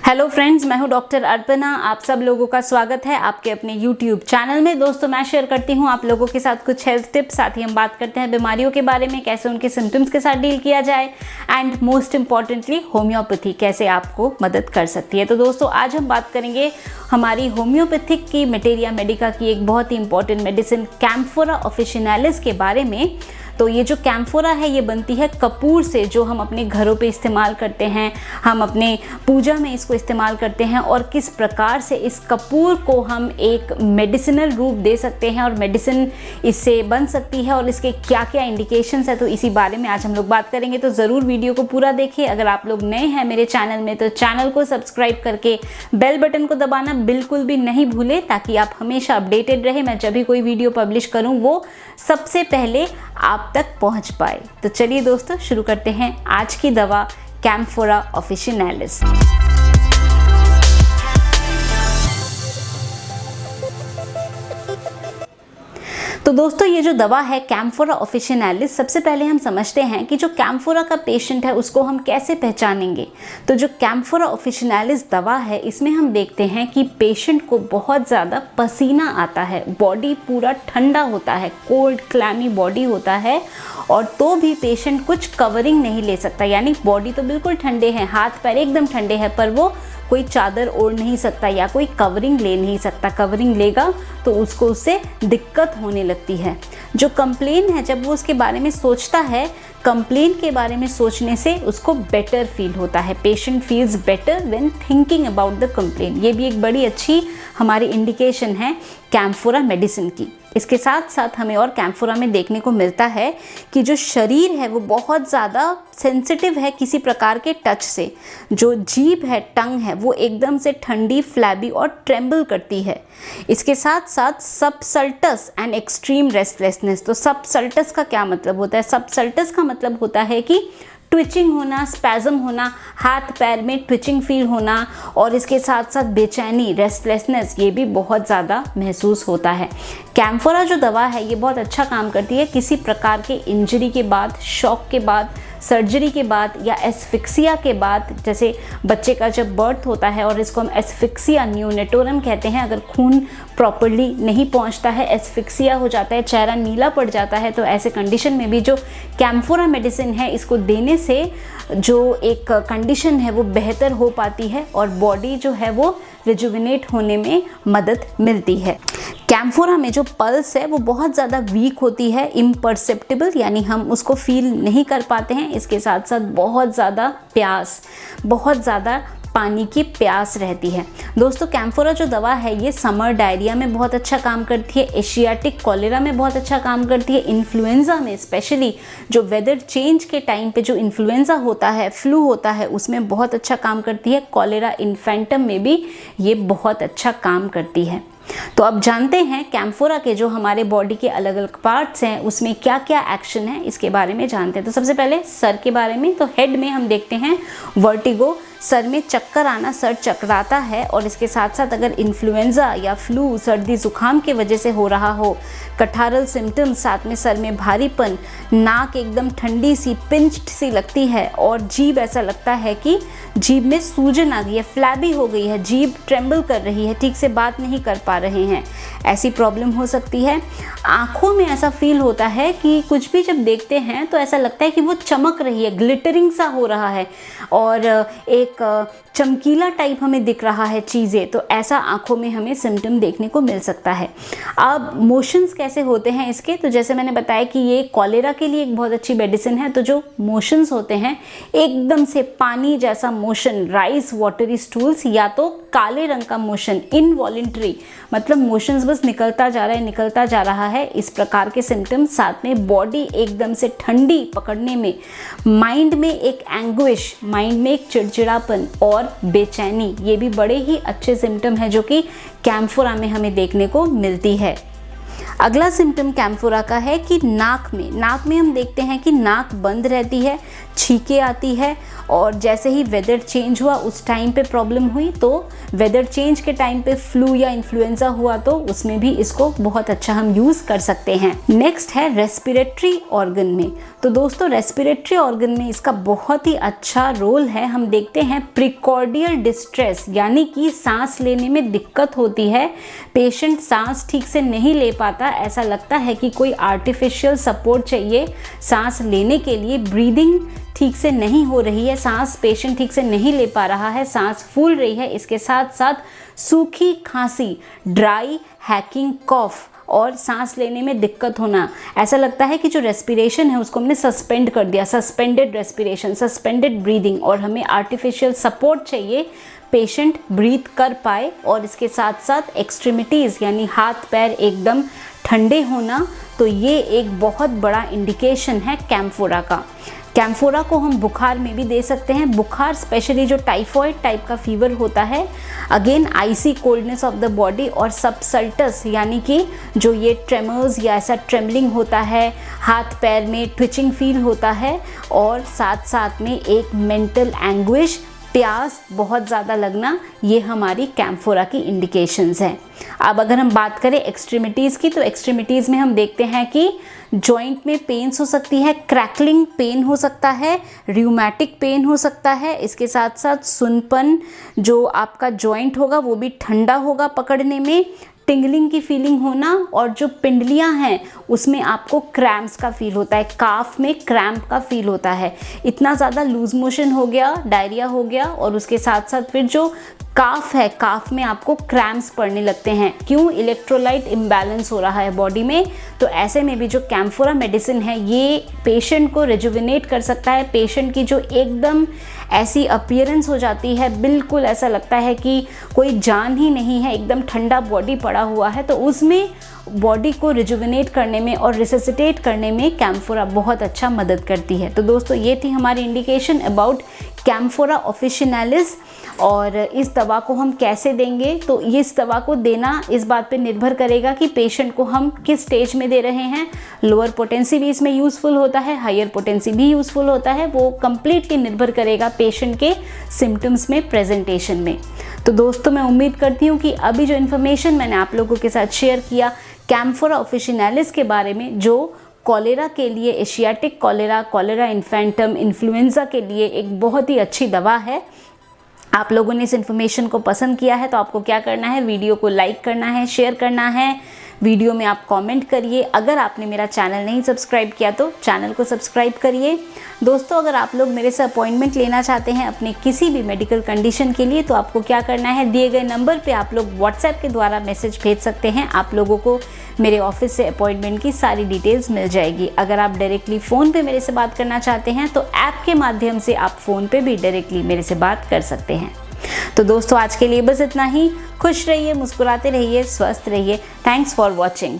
Hello friends, मैं हूं doctor Arpana. आप सब लोगों का स्वागत है आपके अपने यूट्यूब चैनल में। दोस्तों, मैं शेयर करती हूं आप लोगों के साथ कुछ हेल्थ टिप्स, साथ ही हम बात करते हैं बीमारियों के बारे में, कैसे उनके सिम्टम्स के साथ डील किया जाए एंड मोस्ट इम्पॉर्टेंटली होम्योपैथी कैसे आपको मदद कर सकती है। तो दोस्तों, आज हम बात करेंगे हमारी होम्योपैथिक की मेटेरिया मेडिका की एक बहुत ही इंपॉर्टेंट मेडिसिन कैम्फोरा ऑफिशिनालिस के बारे में। तो ये जो कैम्फोरा है ये बनती है कपूर से, जो हम अपने घरों पे इस्तेमाल करते हैं, हम अपने पूजा में इसको इस्तेमाल करते हैं और किस प्रकार से इस कपूर को हम एक मेडिसिनल रूप दे सकते हैं और मेडिसिन इससे बन सकती है और इसके क्या क्या इंडिकेशंस है, तो इसी बारे में आज हम लोग बात करेंगे। तो ज़रूर वीडियो को पूरा देखिए। अगर आप लोग नए हैं मेरे चैनल में तो चैनल को सब्सक्राइब करके बेल बटन को दबाना बिल्कुल भी नहीं भूलें, ताकि आप हमेशा अपडेटेड रहे। मैं जब भी कोई वीडियो पब्लिश करूँ वो सबसे पहले आप तक पहुंच पाए। तो चलिए दोस्तों, शुरू करते हैं आज की दवा कैम्फोरा ऑफिशिनालिस। तो दोस्तों, ये जो दवा है कैम्फोरा ऑफिशिनालिस, सबसे पहले हम समझते हैं कि जो कैम्फोरा का पेशेंट है उसको हम कैसे पहचानेंगे। तो जो कैम्फोरा ऑफिशिनालिस दवा है इसमें हम देखते हैं कि पेशेंट को बहुत ज़्यादा पसीना आता है, बॉडी पूरा ठंडा होता है, कोल्ड क्लैमी बॉडी होता है, और तो भी पेशेंट कुछ कवरिंग नहीं ले सकता। यानी बॉडी तो बिल्कुल ठंडे हैं, हाथ पैर एकदम ठंडे हैं, पर वो कोई चादर ओढ़ नहीं सकता या कोई कवरिंग ले नहीं सकता। कवरिंग लेगा तो उसको उससे दिक्कत होने लगती है। जो कंप्लेन है, जब वो उसके बारे में सोचता है, कंप्लेन के बारे में सोचने से उसको बेटर फील होता है। Patient feels better when thinking about the complain. ये भी एक बड़ी अच्छी हमारी इंडिकेशन है कैम्फोरा मेडिसिन की। इसके साथ साथ हमें और कैम्फोरा में देखने को मिलता है कि जो शरीर है वो बहुत ज़्यादा सेंसिटिव है किसी प्रकार के टच से। जो जीभ है, टंग है, वो एकदम से ठंडी, फ्लैबी और ट्रेम्बल करती है। इसके साथ साथ सबसल्टस एंड एक्सट्रीम रेस्टलेसनेस। तो सबसल्टस का क्या मतलब होता है? सबसल्टस का मतलब होता है कि ट्विचिंग होना, स्पैज़म होना, हाथ पैर में ट्विचिंग फील होना, और इसके साथ साथ बेचैनी, रेस्टलेसनेस, ये भी बहुत ज़्यादा महसूस होता है। कैम्फोरा जो दवा है ये बहुत अच्छा काम करती है किसी प्रकार के इंजरी के बाद, शॉक के बाद, सर्जरी के बाद या एस्फिक्सिया के बाद। जैसे बच्चे का जब बर्थ होता है और इसको हम एस्फिक्सिया नियोनेटोरम कहते हैं, अगर खून प्रॉपर्ली नहीं पहुंचता है, एस्फिक्सिया हो जाता है, चेहरा नीला पड़ जाता है, तो ऐसे कंडीशन में भी जो कैम्फोरा मेडिसिन है इसको देने से जो एक कंडीशन है वो बेहतर हो पाती है और बॉडी जो है वो रिजुविनेट होने में मदद मिलती है। कैम्फोरा में जो पल्स है वो बहुत ज़्यादा वीक होती है, इम्परसेप्टिबल, यानी हम उसको फील नहीं कर पाते हैं। इसके साथ साथ बहुत ज़्यादा प्यास, बहुत ज़्यादा पानी की प्यास रहती है। दोस्तों, कैम्फोरा जो दवा है ये समर डायरिया में बहुत अच्छा काम करती है, एशियाटिक कॉलेरा में बहुत अच्छा काम करती है, इन्फ्लुएंज़ा में, स्पेशली जो वेदर चेंज के टाइम पे जो इन्फ्लुएंज़ा होता है, फ्लू होता है, उसमें बहुत अच्छा काम करती है। कॉलेरा इन्फेंटम में भी ये बहुत अच्छा काम करती है। तो अब जानते हैं कैम्फोरा के जो हमारे बॉडी के अलग अलग पार्ट्स हैं उसमें क्या क्या एक्शन है, इसके बारे में जानते हैं। तो सबसे पहले सर के बारे में। तो हेड में हम देखते हैं वर्टिगो, सर में चक्कर आना, सर चकराता है, और इसके साथ साथ अगर इन्फ्लुएंज़ा या फ्लू, सर्दी जुकाम के वजह से हो रहा हो, कठारल सिम्टम्स, साथ में सर में भारीपन, नाक एकदम ठंडी सी, पिंच्ड सी लगती है, और जीभ ऐसा लगता है कि जीभ में सूजन आ गई है, फ्लैबी हो गई है, जीभ ट्रेम्बल कर रही है, ठीक से बात नहीं कर पा रहे हैं, ऐसी प्रॉब्लम हो सकती है। आँखों में ऐसा फील होता है कि कुछ भी जब देखते हैं तो ऐसा लगता है कि वो चमक रही है, ग्लिटरिंग सा हो रहा है और एक चमकीला टाइप हमें दिख रहा है चीज़ें। तो ऐसा आँखों में हमें सिम्टम देखने को मिल सकता है। अब मोशंस कैसे होते हैं इसके? तो जैसे मैंने बताया कि ये कॉलेरा के लिए एक बहुत अच्छी मेडिसिन है। तो जो मोशंस होते हैं एकदम से पानी जैसा मोशन, राइस वाटरी स्टूल्स, या तो काले रंग का मोशन, इनवॉलेंट्री, मतलब मोशंस बस निकलता जा रहा है, निकलता जा रहा है, इस प्रकार के सिम्टम्स। साथ में बॉडी एकदम से ठंडी पकड़ने में, माइंड में एक एंग्विश, माइंड में एक चिड़चिड़ापन और बेचैनी, ये भी बड़े ही अच्छे सिम्टम है जो कि कैम्फोरा में हमें देखने को मिलती है। अगला सिम्टम कैम्फोरा का है कि नाक में हम देखते हैं कि नाक बंद रहती है, छींकें आती है, और जैसे ही वेदर चेंज हुआ उस टाइम पे प्रॉब्लम हुई, तो वेदर चेंज के टाइम पे फ्लू या इन्फ्लुएंजा हुआ तो उसमें भी इसको बहुत अच्छा हम यूज़ कर सकते हैं। नेक्स्ट है रेस्पिरेटरी ऑर्गन में। तो दोस्तों रेस्पिरेटरी ऑर्गन में इसका बहुत ही अच्छा रोल है। हम देखते हैं प्रिकॉर्डियल डिस्ट्रेस, यानी कि सांस लेने में दिक्कत होती है, पेशेंट सांस ठीक से नहीं ले पाता, ऐसा लगता है कि कोई आर्टिफिशियल सपोर्ट चाहिए सांस लेने के लिए, ब्रीदिंग ठीक से नहीं हो रही है, सांस पेशेंट ठीक से नहीं ले पा रहा है, सांस फूल रही है, इसके साथ साथ सूखी खांसी, ड्राई हैकिंग कॉफ और सांस लेने में दिक्कत होना। ऐसा लगता है कि जो रेस्पिरेशन है उसको हमने सस्पेंड कर दिया, सस्पेंडेड रेस्पिरेशन, सस्पेंडेड ब्रीदिंग, और हमें आर्टिफिशियल सपोर्ट चाहिए पेशेंट ब्रीथ कर पाए। और इसके साथ साथ एक्सट्रीमिटीज़ यानी हाथ पैर एकदम ठंडे होना, तो ये एक बहुत बड़ा इंडिकेशन है कैम्फोरा का। कैम्फोरा को हम बुखार में भी दे सकते हैं। बुखार स्पेशली जो टाइफॉइड टाइप का फीवर होता है, again icy coldness of the body, और सबसल्टस यानी कि जो ये ट्रेमर्स या ऐसा ट्रेमलिंग होता है, हाथ पैर में ट्विचिंग फील होता है, और साथ साथ में एक मेंटल एंग्विश, प्यास बहुत ज़्यादा लगना, ये हमारी कैम्फोरा की इंडिकेशंस हैं। अब अगर हम बात करें एक्सट्रीमिटीज़ की, तो एक्सट्रीमिटीज़ में हम देखते हैं कि जॉइंट में पेन्स हो सकती है, क्रैकलिंग पेन हो सकता है, रियूमेटिक पेन हो सकता है, इसके साथ साथ सुनपन, जो आपका जॉइंट होगा वो भी ठंडा होगा पकड़ने में, टिंगलिंग की फीलिंग होना, और जो पिंडलियां हैं उसमें आपको क्रैम्प्स का फील होता है, काफ में क्रैम्प का फील होता है, इतना ज़्यादा लूज मोशन हो गया, डायरिया हो गया, और उसके साथ साथ फिर जो काफ है, काफ में आपको क्रैम्प्स पड़ने लगते हैं। क्यों? इलेक्ट्रोलाइट इम्बैलेंस हो रहा है बॉडी में। तो ऐसे में भी जो कैम्फोरा मेडिसिन है ये पेशेंट को रिजुविनेट कर सकता है। पेशेंट की जो एकदम ऐसी अपीयरेंस हो जाती है, बिल्कुल ऐसा लगता है कि कोई जान ही नहीं है, एकदम ठंडा बॉडी पड़ा हुआ है, तो उसमें बॉडी को रिजुविनेट करने में और रिससिटेट करने में कैम्फोरा बहुत अच्छा मदद करती है। तो दोस्तों ये थी हमारी इंडिकेशन अबाउट कैम्फोरा ऑफिशिनालिस। और इस दवा को हम कैसे देंगे, तो इस दवा को देना इस बात पे निर्भर करेगा कि पेशेंट को हम किस स्टेज में दे रहे हैं। लोअर पोटेंसी भी इसमें यूज़फुल होता है, हायर पोटेंसी भी यूज़फुल होता है, वो कम्प्लीटली निर्भर करेगा पेशेंट के सिम्टम्स में, प्रेजेंटेशन में। तो दोस्तों मैं उम्मीद करती हूँ कि अभी जो इन्फॉर्मेशन मैंने आप लोगों के साथ शेयर किया कैम्फोरा ऑफिशिनालिस के बारे में, जो कॉलेरा के लिए, एशियाटिक कॉलेरा, कॉलेरा इन्फेंटम, इन्फ्लुएंजा के लिए एक बहुत ही अच्छी दवा है। आप लोगों ने इस इन्फॉर्मेशन को पसंद किया है तो आपको क्या करना है, वीडियो को लाइक करना है, शेयर करना है, वीडियो में आप कमेंट करिए। अगर आपने मेरा चैनल नहीं सब्सक्राइब किया तो चैनल को सब्सक्राइब करिए। दोस्तों अगर आप लोग मेरे से अपॉइंटमेंट लेना चाहते हैं अपने किसी भी मेडिकल कंडीशन के लिए, तो आपको क्या करना है, दिए गए नंबर पे आप लोग व्हाट्सएप के द्वारा मैसेज भेज सकते हैं। आप लोगों को मेरे ऑफिस से अपॉइंटमेंट की सारी डिटेल्स मिल जाएगी। अगर आप डायरेक्टली फ़ोन पे मेरे से बात करना चाहते हैं तो ऐप के माध्यम से आप फ़ोन पे भी डायरेक्टली मेरे से बात कर सकते हैं। तो दोस्तों आज के लिए बस इतना ही। खुश रहिए, मुस्कुराते रहिए, स्वस्थ रहिए। Thanks for watching.